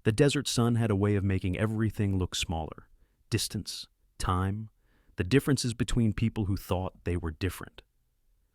The desert sun had a way of making everything look smaller. Distance, time, the differences between people who thought they were different.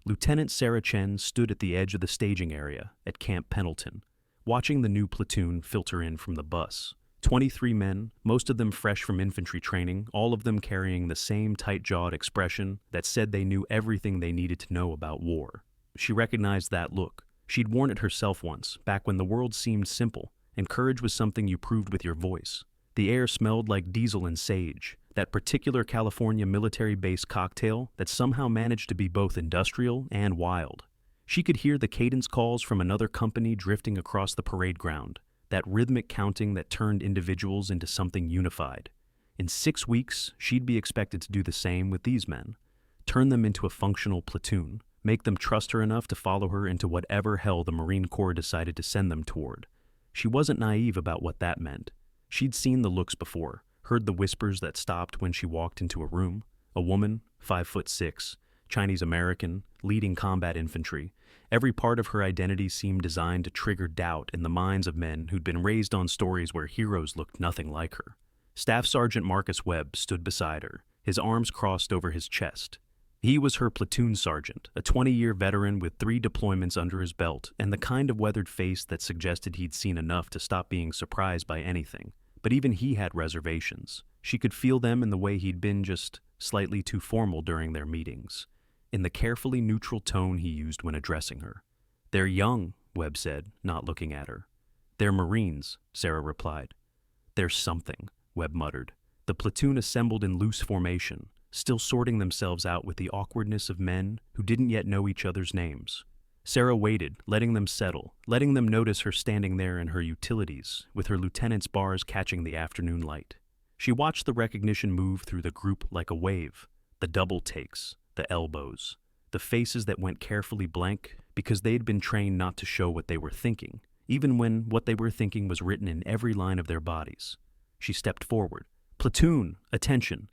Lieutenant Sarah Chen stood at the edge of the staging area at Camp Pendleton, watching the new platoon filter in from the bus. 23 men, most of them fresh from infantry training, all of them carrying the same tight-jawed expression that said they knew everything they needed to know about war. She recognized that look. She'd worn it herself once, back when the world seemed simple, and courage was something you proved with your voice. The air smelled like diesel and sage, that particular California military-based cocktail that somehow managed to be both industrial and wild. She could hear the cadence calls from another company drifting across the parade ground, that rhythmic counting that turned individuals into something unified. In 6 weeks, she'd be expected to do the same with these men, turn them into a functional platoon, make them trust her enough to follow her into whatever hell the Marine Corps decided to send them toward. She wasn't naive about what that meant. She'd seen the looks before, heard the whispers that stopped when she walked into a room. A woman, 5'6", Chinese-American, leading combat infantry. Every part of her identity seemed designed to trigger doubt in the minds of men who'd been raised on stories where heroes looked nothing like her. Staff Sergeant Marcus Webb stood beside her, his arms crossed over his chest. He was her platoon sergeant, a 20-year veteran with 3 deployments under his belt and the kind of weathered face that suggested he'd seen enough to stop being surprised by anything. But even he had reservations. She could feel them in the way he'd been just slightly too formal during their meetings, in the carefully neutral tone he used when addressing her. "They're young," Webb said, not looking at her. "They're Marines," Sarah replied. "There's something," Webb muttered. The platoon assembled in loose formation, still sorting themselves out with the awkwardness of men who didn't yet know each other's names. Sarah waited, letting them settle, letting them notice her standing there in her utilities, with her lieutenant's bars catching the afternoon light. She watched the recognition move through the group like a wave, the double takes, the elbows, the faces that went carefully blank because they'd been trained not to show what they were thinking, even when what they were thinking was written in every line of their bodies. She stepped forward. "Platoon, attention!"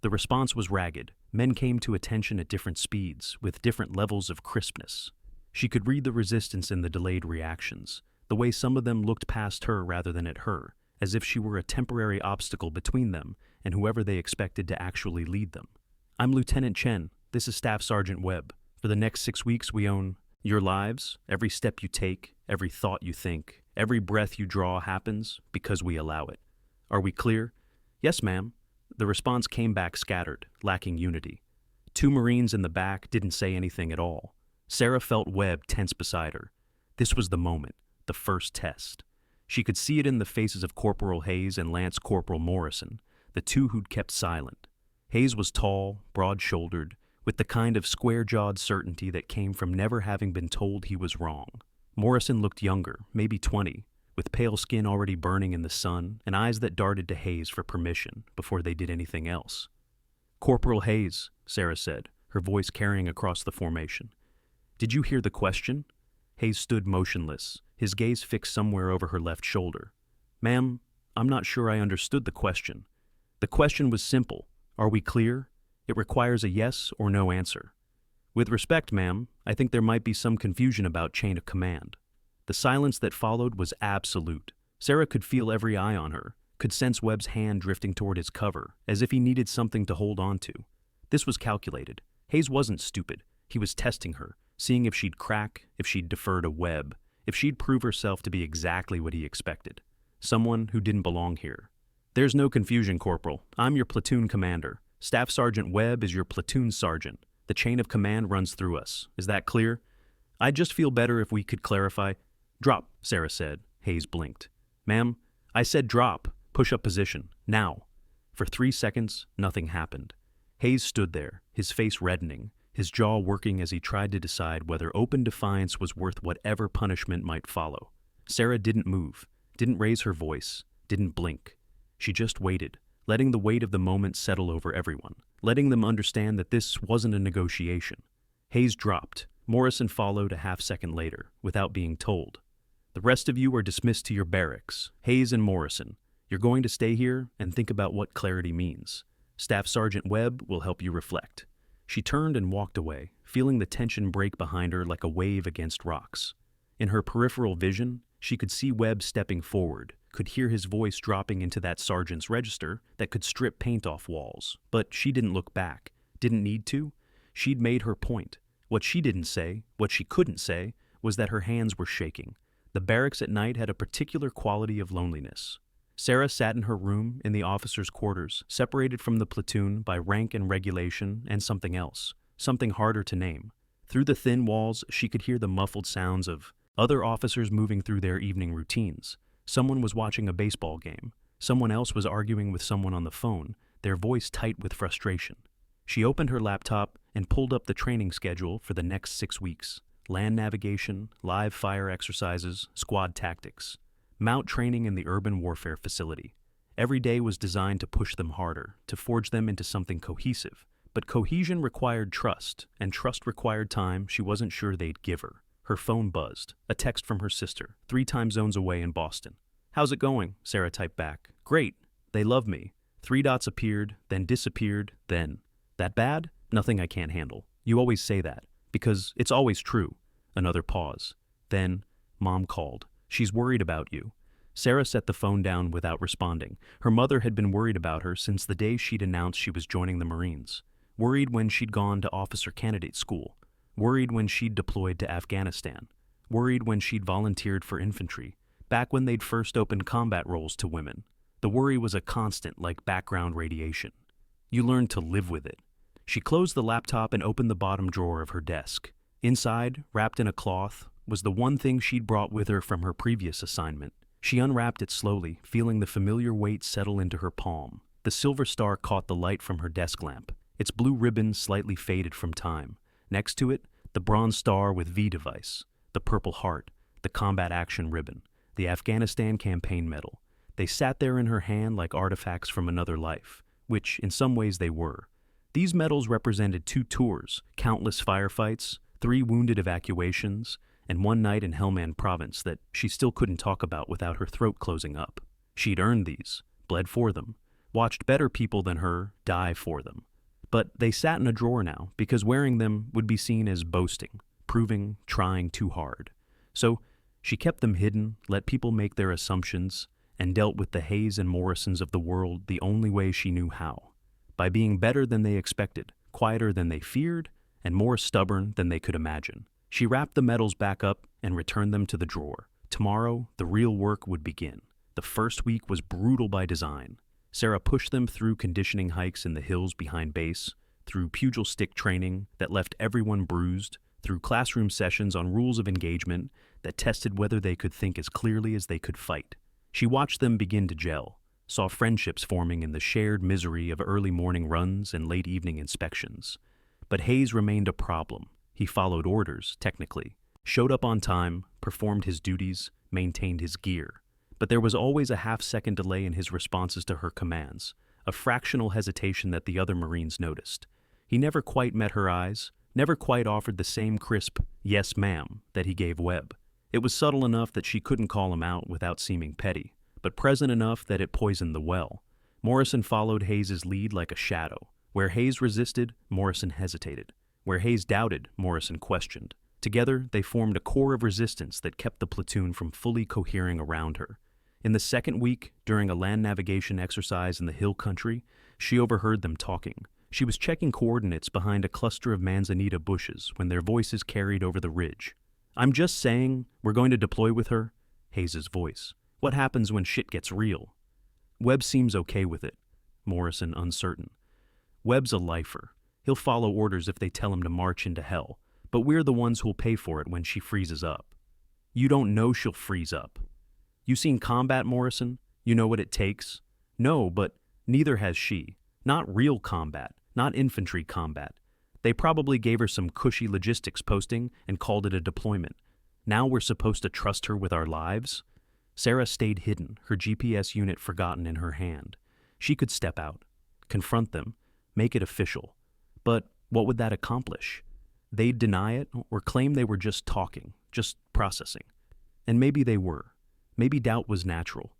The response was ragged. Men came to attention at different speeds, with different levels of crispness. She could read the resistance in the delayed reactions, the way some of them looked past her rather than at her, as if she were a temporary obstacle between them and whoever they expected to actually lead them. "I'm Lieutenant Chen. This is Staff Sergeant Webb. For the next 6 weeks we own your lives. Every step you take, every thought you think, every breath you draw happens because we allow it. Are we clear?" "Yes, ma'am." The response came back scattered, lacking unity. 2 Marines in the back didn't say anything at all. Sarah felt Webb tense beside her. This was the moment, the first test. She could see it in the faces of Corporal Hayes and Lance Corporal Morrison, the 2 who'd kept silent. Hayes was tall, broad-shouldered, with the kind of square-jawed certainty that came from never having been told he was wrong. Morrison looked younger, maybe 20, with pale skin already burning in the sun and eyes that darted to Hayes for permission before they did anything else. "Corporal Hayes," Sarah said, her voice carrying across the formation. "Did you hear the question?" Hayes stood motionless, his gaze fixed somewhere over her left shoulder. "Ma'am, I'm not sure I understood the question. The question was simple. Are we clear? It requires a yes or no answer. With respect, ma'am, I think there might be some confusion about chain of command." The silence that followed was absolute. Sarah could feel every eye on her, could sense Webb's hand drifting toward his cover, as if he needed something to hold on to. This was calculated. Hayes wasn't stupid. He was testing her, seeing if she'd crack, if she'd defer to Webb, if she'd prove herself to be exactly what he expected. Someone who didn't belong here. "There's no confusion, Corporal. I'm your platoon commander. Staff Sergeant Webb is your platoon sergeant. The chain of command runs through us. Is that clear? I'd just feel better if we could clarify." "Drop," Sarah said. Hayes blinked. "Ma'am, I said drop. Push up position. Now." For 3 seconds, nothing happened. Hayes stood there, his face reddening, his jaw working as he tried to decide whether open defiance was worth whatever punishment might follow. Sarah didn't move, didn't raise her voice, didn't blink. She just waited, letting the weight of the moment settle over everyone, letting them understand that this wasn't a negotiation. Hayes dropped. Morrison followed a half-second later, without being told. "The rest of you are dismissed to your barracks. Hayes and Morrison, you're going to stay here and think about what clarity means. Staff Sergeant Webb will help you reflect." She turned and walked away, feeling the tension break behind her like a wave against rocks. In her peripheral vision, she could see Webb stepping forward, could hear his voice dropping into that sergeant's register that could strip paint off walls. But she didn't look back. Didn't need to. She'd made her point. What she didn't say, what she couldn't say, was that her hands were shaking. The barracks at night had a particular quality of loneliness. Sarah sat in her room in the officers' quarters, separated from the platoon by rank and regulation and something else, something harder to name. Through the thin walls, she could hear the muffled sounds of other officers moving through their evening routines. Someone was watching a baseball game. Someone else was arguing with someone on the phone, their voice tight with frustration. She opened her laptop and pulled up the training schedule for the next 6 weeks. Land navigation, live fire exercises, squad tactics. Mount training in the urban warfare facility. Every day was designed to push them harder, to forge them into something cohesive. But cohesion required trust, and trust required time she wasn't sure they'd give her. Her phone buzzed. A text from her sister, 3 time zones away in Boston. "How's it going?" Sarah typed back. "Great. They love me." 3 dots appeared, then disappeared, then. "That bad? Nothing I can't handle. You always say that. Because it's always true." Another pause. Then, Mom called. "She's worried about you." Sarah set the phone down without responding. Her mother had been worried about her since the day she'd announced she was joining the Marines. Worried when she'd gone to officer candidate school. Worried when she'd deployed to Afghanistan. Worried when she'd volunteered for infantry. Back when they'd first opened combat roles to women. The worry was a constant, like background radiation. You learned to live with it. She closed the laptop and opened the bottom drawer of her desk. Inside, wrapped in a cloth, was the one thing she'd brought with her from her previous assignment. She unwrapped it slowly, feeling the familiar weight settle into her palm. The silver star caught the light from her desk lamp. Its blue ribbon slightly faded from time. Next to it, the bronze star with V device, the purple heart, the combat action ribbon, the Afghanistan campaign medal. They sat there in her hand like artifacts from another life, which in some ways they were. These medals represented 2 tours, countless firefights, 3 wounded evacuations, and 1 night in Helmand province that she still couldn't talk about without her throat closing up. She'd earned these, bled for them, watched better people than her die for them. But they sat in a drawer now because wearing them would be seen as boasting, proving, trying too hard. So she kept them hidden, let people make their assumptions, and dealt with the Hayes and Morrisons of the world the only way she knew how. By being better than they expected, quieter than they feared, and more stubborn than they could imagine. She wrapped the medals back up and returned them to the drawer. Tomorrow, the real work would begin. The first week was brutal by design. Sarah pushed them through conditioning hikes in the hills behind base, through pugil stick training that left everyone bruised, through classroom sessions on rules of engagement that tested whether they could think as clearly as they could fight. She watched them begin to gel, saw friendships forming in the shared misery of early morning runs and late evening inspections. But Hayes remained a problem. He followed orders, technically, showed up on time, performed his duties, maintained his gear. But there was always a half-second delay in his responses to her commands, a fractional hesitation that the other Marines noticed. He never quite met her eyes, never quite offered the same crisp, "yes, ma'am," that he gave Webb. It was subtle enough that she couldn't call him out without seeming petty, but present enough that it poisoned the well. Morrison followed Hayes's lead like a shadow. Where Hayes resisted, Morrison hesitated. Where Hayes doubted, Morrison questioned. Together, they formed a core of resistance that kept the platoon from fully cohering around her. In the second week, during a land navigation exercise in the hill country, she overheard them talking. She was checking coordinates behind a cluster of manzanita bushes when their voices carried over the ridge. "I'm just saying, we're going to deploy with her." Hayes's voice. "What happens when shit gets real?" Webb seems okay with it. Morrison uncertain. "Webb's a lifer. He'll follow orders if they tell him to march into hell, but we're the ones who'll pay for it when she freezes up." "You don't know she'll freeze up." "You seen combat, Morrison? You know what it takes?" "No, but neither has she. Not real combat, not infantry combat. They probably gave her some cushy logistics posting and called it a deployment. Now we're supposed to trust her with our lives?" Sarah stayed hidden, her GPS unit forgotten in her hand. She could step out, confront them, make it official. But what would that accomplish? They'd deny it or claim they were just talking, just processing. And maybe they were. Maybe doubt was natural.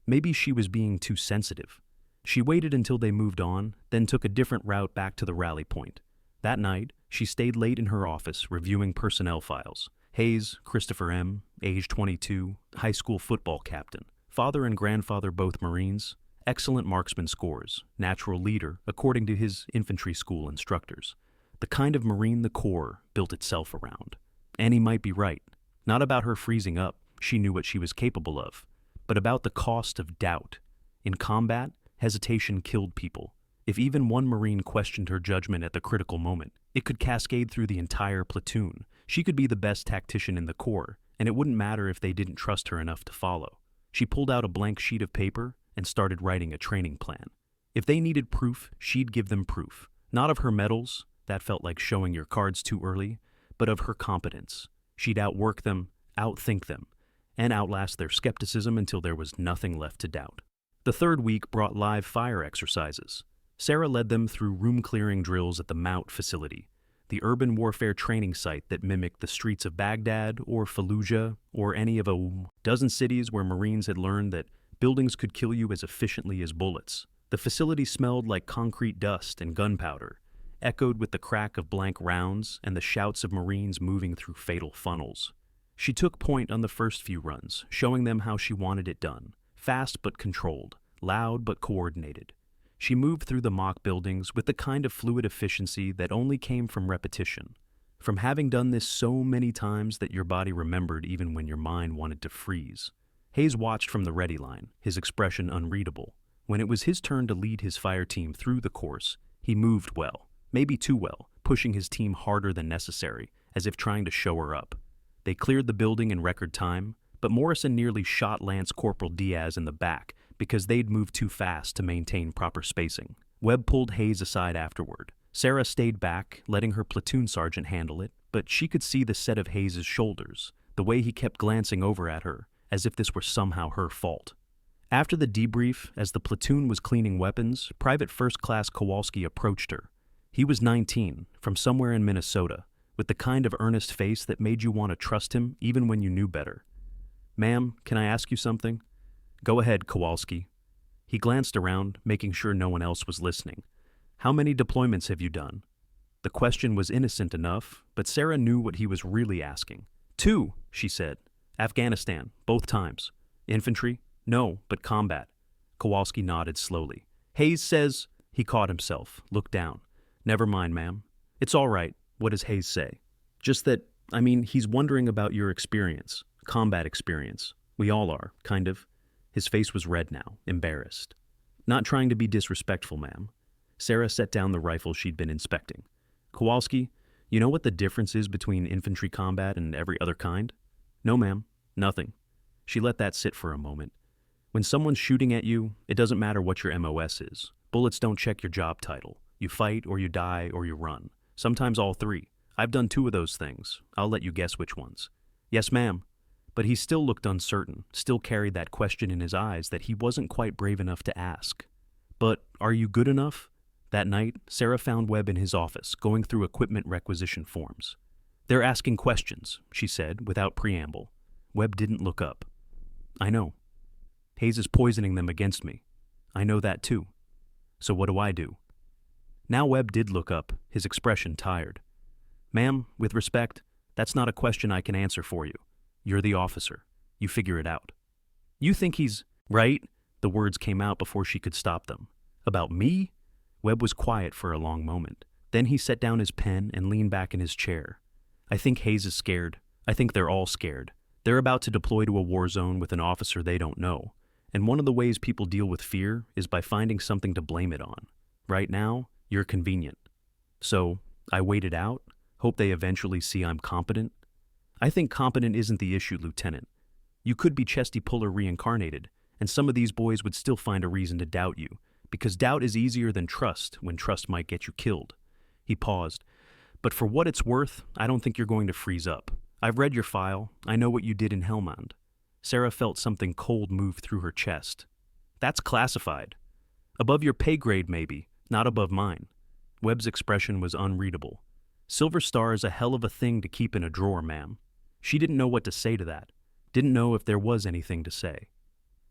Maybe she was being too sensitive. She waited until they moved on, then took a different route back to the rally point. That night, she stayed late in her office reviewing personnel files. Hayes, Christopher M., age 22, high school football captain. Father and grandfather both Marines, excellent marksman scores, natural leader, according to his infantry school instructors. The kind of Marine the Corps built itself around. And he might be right. Not about her freezing up, she knew what she was capable of, but about the cost of doubt. In combat, hesitation killed people. If even one Marine questioned her judgment at the critical moment, it could cascade through the entire platoon. She could be the best tactician in the Corps, and it wouldn't matter if they didn't trust her enough to follow. She pulled out a blank sheet of paper and started writing a training plan. If they needed proof, she'd give them proof. Not of her medals, that felt like showing your cards too early, but of her competence. She'd outwork them, outthink them, and outlast their skepticism until there was nothing left to doubt. The third week brought live fire exercises. Sarah led them through room-clearing drills at the Mount facility, the urban warfare training site that mimicked the streets of Baghdad or Fallujah or any of a dozen cities where Marines had learned that buildings could kill you as efficiently as bullets. The facility smelled like concrete dust and gunpowder, echoed with the crack of blank rounds and the shouts of Marines moving through fatal funnels. She took point on the first few runs, showing them how she wanted it done, fast but controlled, loud but coordinated. She moved through the mock buildings with the kind of fluid efficiency that only came from repetition, from having done this so many times that your body remembered even when your mind wanted to freeze. Hayes watched from the ready line, his expression unreadable. When it was his turn to lead his fire team through the course, he moved well, maybe too well, pushing his team harder than necessary, as if trying to show her up. They cleared the building in record time, but Morrison nearly shot Lance Corporal Diaz in the back because they'd moved too fast to maintain proper spacing. Webb pulled Hayes aside afterward. Sarah stayed back, letting her platoon sergeant handle it, but she could see the set of Hayes' shoulders, the way he kept glancing over at her, as if this were somehow her fault. After the debrief, as the platoon was cleaning weapons, Private First Class Kowalski approached her. He was 19, from somewhere in Minnesota, with the kind of earnest face that made you want to trust him even when you knew better. "Ma'am, can I ask you something?" "Go ahead, Kowalski." He glanced around, making sure no one else was listening. "How many deployments have you done?" The question was innocent enough, but Sarah knew what he was really asking. "2," she said. "Afghanistan, both times." "Infantry?" "No, but combat." Kowalski nodded slowly. "Hayes says—" He caught himself, looked down. "Never mind, ma'am." "It's all right. What does Hayes say?" "Just that, he's wondering about your experience, combat experience. We all are, kind of." His face was red now, embarrassed. "Not trying to be disrespectful, ma'am." Sarah set down the rifle she'd been inspecting. "Kowalski, you know what the difference is between infantry combat and every other kind?" "No, ma'am. Nothing." She let that sit for a moment. "When someone's shooting at you, it doesn't matter what your MOS is. Bullets don't check your job title. You fight or you die or you run. Sometimes all three. I've done 2 of those things. I'll let you guess which ones." "Yes, ma'am." But he still looked uncertain, still carried that question in his eyes that he wasn't quite brave enough to ask. "But are you good enough?" That night, Sarah found Webb in his office, going through equipment requisition forms. "They're asking questions," she said, without preamble. Webb didn't look up. "I know. Hayes is poisoning them against me. I know that too. So what do I do?" Now Webb did look up, his expression tired. "Ma'am, with respect, that's not a question I can answer for you. You're the officer. You figure it out." "You think he's—" "Right?" The words came out before she could stop them. "About me?" Webb was quiet for a long moment. Then he set down his pen and leaned back in his chair. "I think Hayes is scared. I think they're all scared. They're about to deploy to a war zone with an officer they don't know. And one of the ways people deal with fear is by finding something to blame it on. Right now, you're convenient. So, I wait it out, hope they eventually see I'm competent. I think competent isn't the issue, Lieutenant. You could be Chesty Puller reincarnated, and some of these boys would still find a reason to doubt you, because doubt is easier than trust when trust might get you killed." He paused. "But for what it's worth, I don't think you're going to freeze up. I've read your file. I know what you did in Helmand." Sarah felt something cold move through her chest. "That's classified. Above your pay grade, maybe, not above mine." Webb's expression was unreadable. "Silver Star is a hell of a thing to keep in a drawer, ma'am." She didn't know what to say to that. Didn't know if there was anything to say.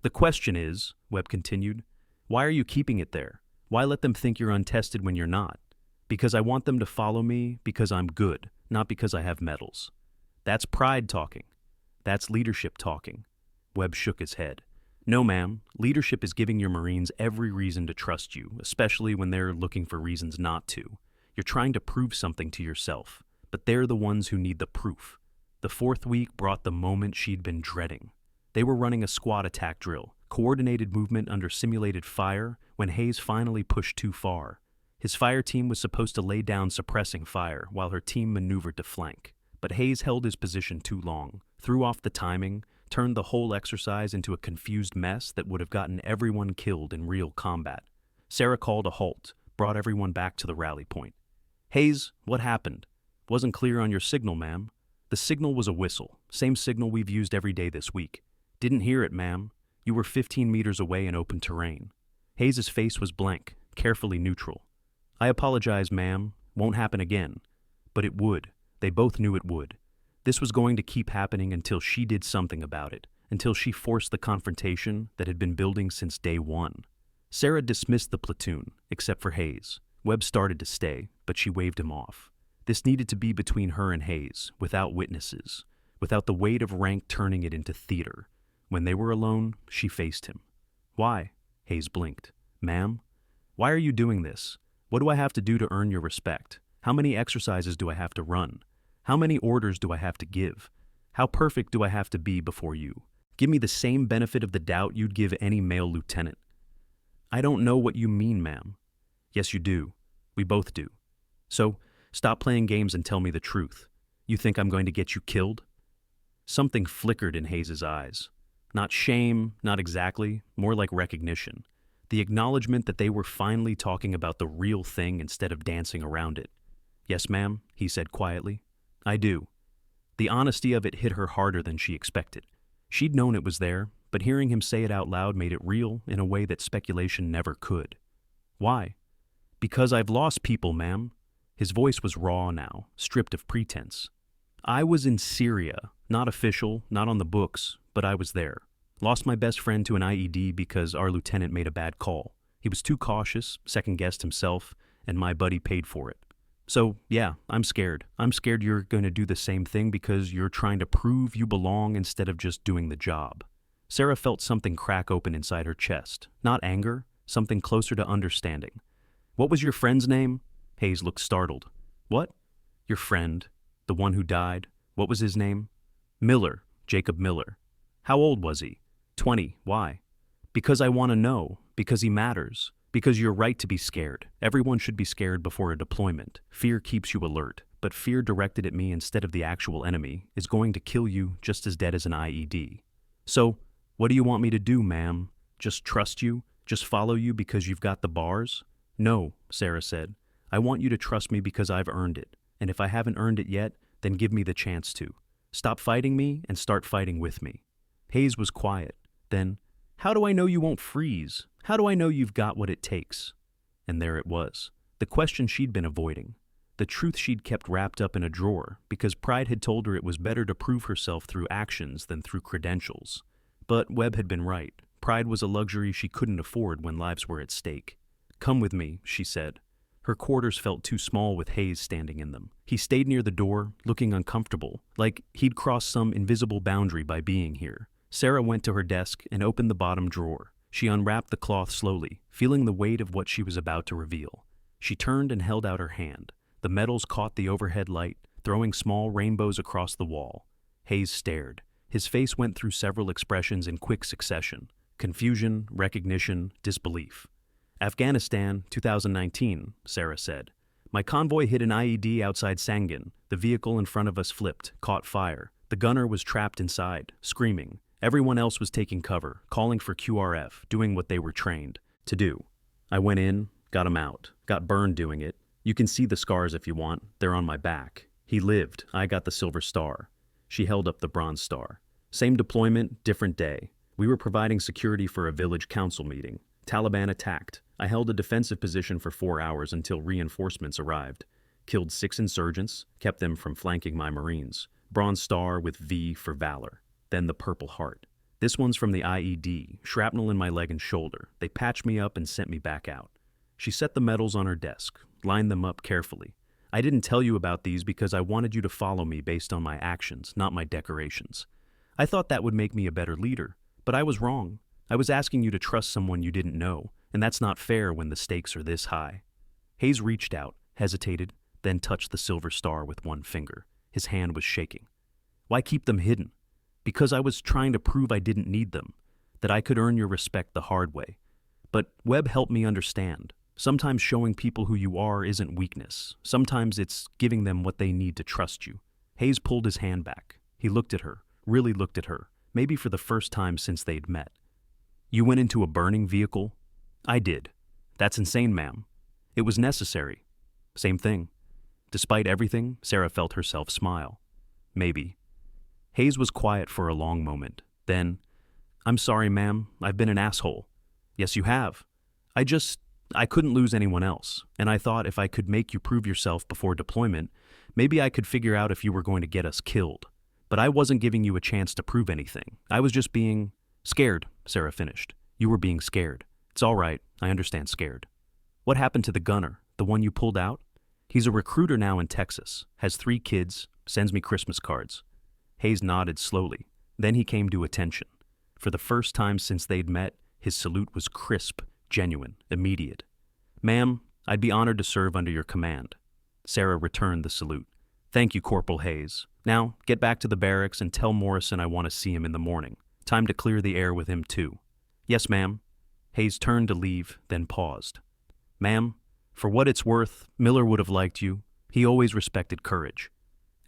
"The question is," Webb continued, "why are you keeping it there? Why let them think you're untested when you're not? Because I want them to follow me because I'm good, not because I have medals. That's pride talking. That's leadership talking." Webb shook his head. No, ma'am. Leadership is giving your Marines every reason to trust you, especially when they're looking for reasons not to. You're trying to prove something to yourself, but they're the ones who need the proof. The fourth week brought the moment she'd been dreading. They were running a squad attack drill, coordinated movement under simulated fire, when Hayes finally pushed too far. His fire team was supposed to lay down suppressing fire while her team maneuvered to flank. But Hayes held his position too long, threw off the timing, turned the whole exercise into a confused mess that would have gotten everyone killed in real combat. Sarah called a halt, brought everyone back to the rally point. Hayes, what happened? Wasn't clear on your signal, ma'am. The signal was a whistle, same signal we've used every day this week. Didn't hear it, ma'am. You were 15 meters away in open terrain. Hayes's face was blank, carefully neutral. I apologize, ma'am. Won't happen again. But it would. They both knew it would. This was going to keep happening until she did something about it, until she forced the confrontation that had been building since day one. Sarah dismissed the platoon, except for Hayes. Webb started to stay, but she waved him off. This needed to be between her and Hayes, without witnesses, without the weight of rank turning it into theater. When they were alone, she faced him. Why? Hayes blinked. Ma'am? Why are you doing this? What do I have to do to earn your respect? How many exercises do I have to run? How many orders do I have to give? How perfect do I have to be before you? Give me the same benefit of the doubt you'd give any male lieutenant. I don't know what you mean, ma'am. Yes, you do. We both do. So, stop playing games and tell me the truth. You think I'm going to get you killed? Something flickered in Hayes's eyes. Not shame, not exactly, more like recognition. The acknowledgement that they were finally talking about the real thing instead of dancing around it. Yes, ma'am, he said quietly. I do. The honesty of it hit her harder than she expected. She'd known it was there, but hearing him say it out loud made it real in a way that speculation never could. Why? Because I've lost people, ma'am. His voice was raw now, stripped of pretense. I was in Syria, not official, not on the books, but I was there. Lost my best friend to an IED because our lieutenant made a bad call. He was too cautious, second-guessed himself, and my buddy paid for it. So, yeah, I'm scared. I'm scared you're going to do the same thing because you're trying to prove you belong instead of just doing the job. Sarah felt something crack open inside her chest. Not anger, something closer to understanding. What was your friend's name? Hayes looked startled. What? Your friend. The one who died. What was his name? Miller. Jacob Miller. How old was he? 20. Why? Because I want to know. Because he matters. Because you're right to be scared. Everyone should be scared before a deployment. Fear keeps you alert, but fear directed at me instead of the actual enemy is going to kill you just as dead as an IED. So, what do you want me to do, ma'am? Just trust you? Just follow you because you've got the bars? No, Sarah said. I want you to trust me because I've earned it. And if I haven't earned it yet, then give me the chance to. Stop fighting me and start fighting with me. Hayes was quiet. Then, how do I know you won't freeze? How do I know you've got what it takes? And there it was. The question she'd been avoiding. The truth she'd kept wrapped up in a drawer because pride had told her it was better to prove herself through actions than through credentials. But Webb had been right. Pride was a luxury she couldn't afford when lives were at stake. Come with me, she said. Her quarters felt too small with Hayes standing in them. He stayed near the door, looking uncomfortable, like he'd crossed some invisible boundary by being here. Sarah went to her desk and opened the bottom drawer. She unwrapped the cloth slowly, feeling the weight of what she was about to reveal. She turned and held out her hand. The metals caught the overhead light, throwing small rainbows across the wall. Hayes stared. His face went through several expressions in quick succession. Confusion, recognition, disbelief. Afghanistan, 2019, Sarah said. My convoy hit an IED outside Sangin. The vehicle in front of us flipped, caught fire. The gunner was trapped inside, screaming. Everyone else was taking cover, calling for QRF, doing what they were trained to do. I went in, got him out, got burned doing it. You can see the scars if you want, they're on my back. He lived, I got the silver star. She held up the bronze star. Same deployment, different day. We were providing security for a village council meeting. Taliban attacked. I held a defensive position for 4 hours until reinforcements arrived. Killed 6 insurgents, kept them from flanking my Marines. Bronze star with V for valor. Then the Purple Heart. This one's from the IED, shrapnel in my leg and shoulder. They patched me up and sent me back out. She set the medals on her desk, lined them up carefully. I didn't tell you about these because I wanted you to follow me based on my actions, not my decorations. I thought that would make me a better leader, but I was wrong. I was asking you to trust someone you didn't know, and that's not fair when the stakes are this high. Hayes reached out, hesitated, then touched the silver star with one finger. His hand was shaking. Why keep them hidden? Because I was trying to prove I didn't need them, that I could earn your respect the hard way. But Webb helped me understand. Sometimes showing people who you are isn't weakness. Sometimes it's giving them what they need to trust you. Hayes pulled his hand back. He looked at her, really looked at her, maybe for the first time since they'd met. You went into a burning vehicle? I did. That's insane, ma'am. It was necessary. Same thing. Despite everything, Sarah felt herself smile. Maybe. Hayes was quiet for a long moment. Then, I'm sorry, ma'am. I've been an asshole. Yes, you have. I couldn't lose anyone else, and I thought if I could make you prove yourself before deployment, maybe I could figure out if you were going to get us killed. But I wasn't giving you a chance to prove anything. I was just being scared, Sarah finished. You were being scared. It's all right. I understand scared. What happened to the gunner, the one you pulled out? He's a recruiter now in Texas, has 3 kids, sends me Christmas cards. Hayes nodded slowly. Then he came to attention. For the first time since they'd met, his salute was crisp, genuine, immediate. Ma'am, I'd be honored to serve under your command. Sarah returned the salute. Thank you, Corporal Hayes. Now, get back to the barracks and tell Morrison I want to see him in the morning. Time to clear the air with him, too. Yes, ma'am. Hayes turned to leave, then paused. Ma'am, for what it's worth, Miller would have liked you. He always respected courage.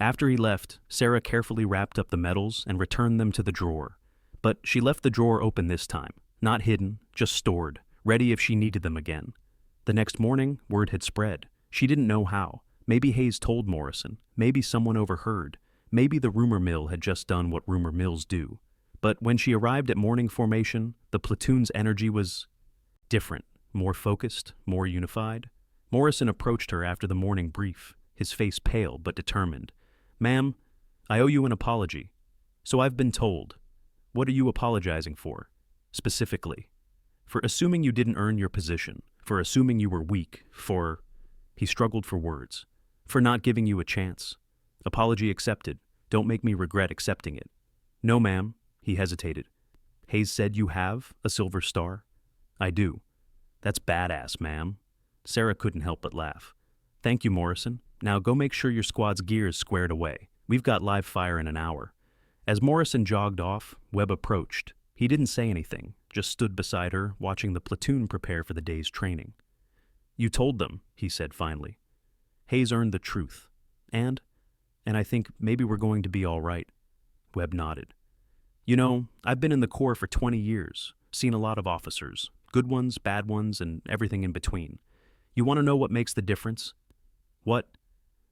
After he left, Sarah carefully wrapped up the medals and returned them to the drawer. But she left the drawer open this time, not hidden, just stored, ready if she needed them again. The next morning, word had spread. She didn't know how. Maybe Hayes told Morrison. Maybe someone overheard. Maybe the rumor mill had just done what rumor mills do. But when she arrived at morning formation, the platoon's energy was different, more focused, more unified. Morrison approached her after the morning brief, his face pale but determined. Ma'am, I owe you an apology. So I've been told. What are you apologizing for? Specifically. For assuming you didn't earn your position, for assuming you were weak, for... He struggled for words. For not giving you a chance. Apology accepted. Don't make me regret accepting it. No, ma'am. He hesitated. Hayes said you have a silver star? I do. That's badass, ma'am. Sarah couldn't help but laugh. Thank you, Morrison. Now go make sure your squad's gear is squared away. We've got live fire in an hour. As Morrison jogged off, Webb approached. He didn't say anything, just stood beside her, watching the platoon prepare for the day's training. You told them, he said finally. Hayes earned the truth. And I think maybe we're going to be all right. Webb nodded. You know, I've been in the Corps for 20 years, seen a lot of officers, good ones, bad ones, and everything in between. You want to know what makes the difference? What?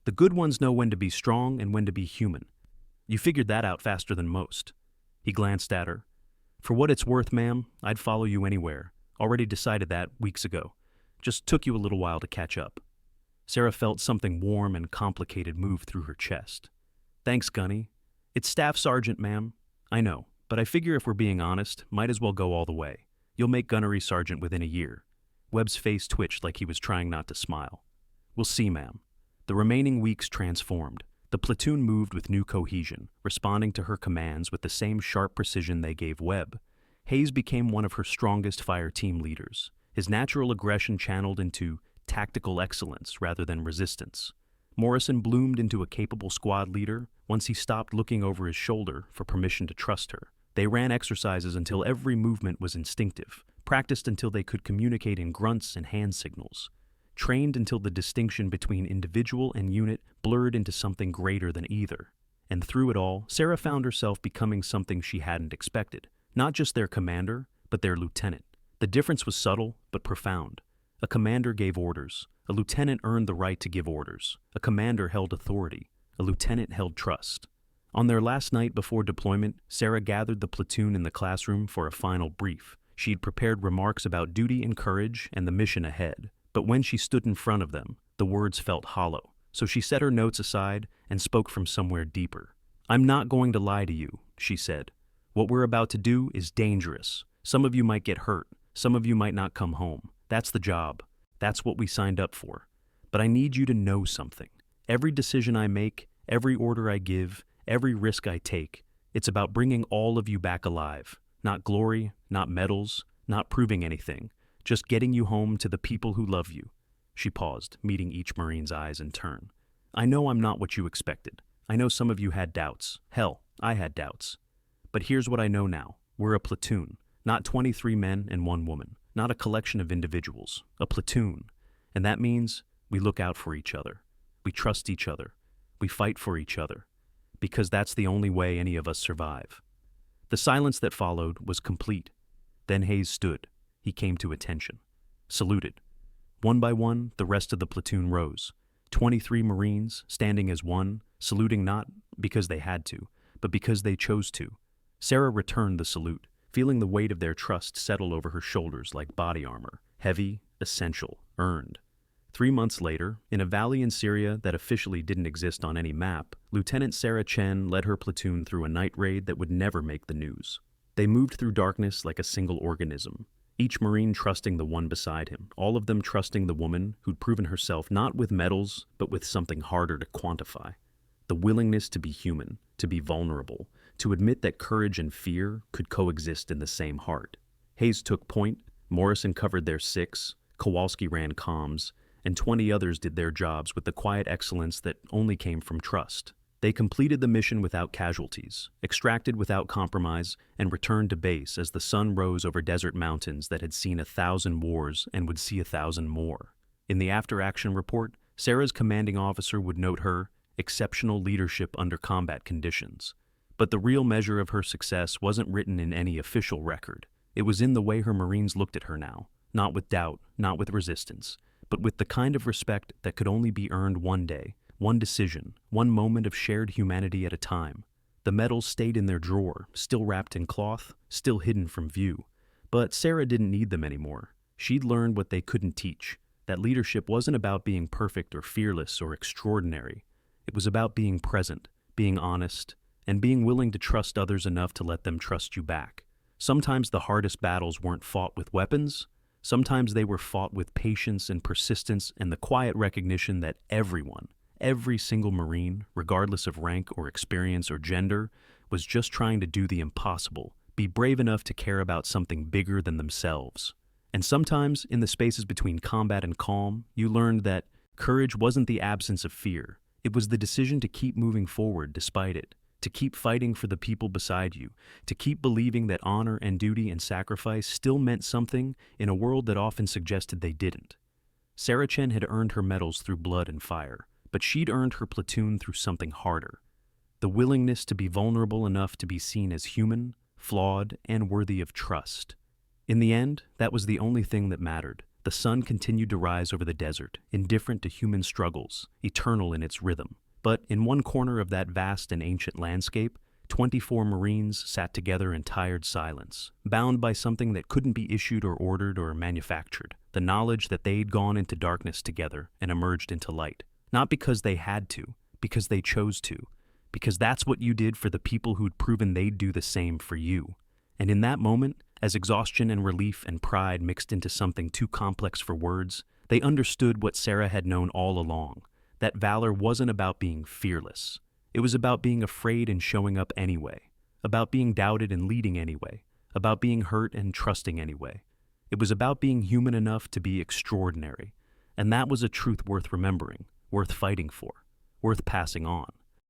The good ones know when to be strong and when to be human. You figured that out faster than most. He glanced at her. For what it's worth, ma'am, I'd follow you anywhere. Already decided that weeks ago. Just took you a little while to catch up. Sarah felt something warm and complicated move through her chest. Thanks, Gunny. It's Staff Sergeant, ma'am. I know, but I figure if we're being honest, might as well go all the way. You'll make Gunnery Sergeant within a year. Webb's face twitched like he was trying not to smile. We'll see, ma'am. The remaining weeks transformed. The platoon moved with new cohesion, responding to her commands with the same sharp precision they gave Webb. Hayes became one of her strongest fire team leaders, his natural aggression channeled into tactical excellence rather than resistance. Morrison bloomed into a capable squad leader once he stopped looking over his shoulder for permission to trust her. They ran exercises until every movement was instinctive, practiced until they could communicate in grunts and hand signals, trained until the distinction between individual and unit blurred into something greater than either. And through it all, Sarah found herself becoming something she hadn't expected. Not just their commander, but their lieutenant. The difference was subtle, but profound. A commander gave orders. A lieutenant earned the right to give orders. A commander held authority. A lieutenant held trust. On their last night before deployment, Sarah gathered the platoon in the classroom for a final brief. She'd prepared remarks about duty and courage and the mission ahead. But when she stood in front of them, the words felt hollow. So she set her notes aside and spoke from somewhere deeper. I'm not going to lie to you, she said. What we're about to do is dangerous. Some of you might get hurt. Some of you might not come home. That's the job. That's what we signed up for. But I need you to know something. Every decision I make, every order I give, every risk I take, it's about bringing all of you back alive. Not glory, not medals, not proving anything, just getting you home to the people who love you. She paused, meeting each Marine's eyes in turn. I know I'm not what you expected. I know some of you had doubts. Hell, I had doubts. But here's what I know now. We're a platoon, not 23 men and one woman, not a collection of individuals, a platoon. And that means we look out for each other. We trust each other. We fight for each other. Because that's the only way any of us survive. The silence that followed was complete. Then Hayes stood. He came to attention. Saluted. One by one, the rest of the platoon rose. 23 Marines, standing as one, saluting not because they had to, but because they chose to. Sarah returned the salute, feeling the weight of their trust settle over her shoulders like body armor, heavy, essential, earned. 3 months later, in a valley in Syria that officially didn't exist on any map, Lieutenant Sarah Chen led her platoon through a night raid that would never make the news. They moved through darkness like a single organism, each Marine trusting the one beside him, all of them trusting the woman who'd proven herself not with medals, but with something harder to quantify. The willingness to be human, to be vulnerable, to admit that courage and fear could coexist in the same heart. Hayes took point, Morrison covered their 6, Kowalski ran comms, and 20 others did their jobs with the quiet excellence that only came from trust. They completed the mission without casualties, extracted without compromise, and returned to base as the sun rose over desert mountains that had seen 1,000 wars and would see 1,000 more. In the after-action report, Sarah's commanding officer would note her exceptional leadership under combat conditions. But the real measure of her success wasn't written in any official record. It was in the way her Marines looked at her now, not with doubt, not with resistance, but with the kind of respect that could only be earned one day, one decision, one moment of shared humanity at a time. The medals stayed in their drawer, still wrapped in cloth, still hidden from view. But Sarah didn't need them anymore. She'd learned what they couldn't teach, that leadership wasn't about being perfect or fearless or extraordinary. It was about being present, being honest, and being willing to trust others enough to let them trust you back. Sometimes the hardest battles weren't fought with weapons. Sometimes they were fought with patience and persistence and the quiet recognition that everyone, every single Marine, regardless of rank or experience or gender, was just trying to do the impossible, be brave enough to care about something bigger than themselves. And sometimes, in the spaces between combat and calm, you learned that courage wasn't the absence of fear. It was the decision to keep moving forward despite it, to keep fighting for the people beside you, to keep believing that honor and duty and sacrifice still meant something in a world that often suggested they didn't. Sarah Chen had earned her medals through blood and fire, but she'd earned her platoon through something harder. The willingness to be vulnerable enough to be seen as human, flawed, and worthy of trust. In the end, that was the only thing that mattered. The sun continued to rise over the desert, indifferent to human struggles, eternal in its rhythm. But in one corner of that vast and ancient landscape, 24 Marines sat together in tired silence, bound by something that couldn't be issued or ordered or manufactured, the knowledge that they'd gone into darkness together and emerged into light. Not because they had to, because they chose to, because that's what you did for the people who'd proven they'd do the same for you. And in that moment, as exhaustion and relief and pride mixed into something too complex for words, they understood what Sarah had known all along, that valor wasn't about being fearless. It was about being afraid and showing up anyway, about being doubted and leading anyway, about being hurt and trusting anyway. It was about being human enough to be extraordinary, and that was a truth worth remembering, worth fighting for, worth passing on.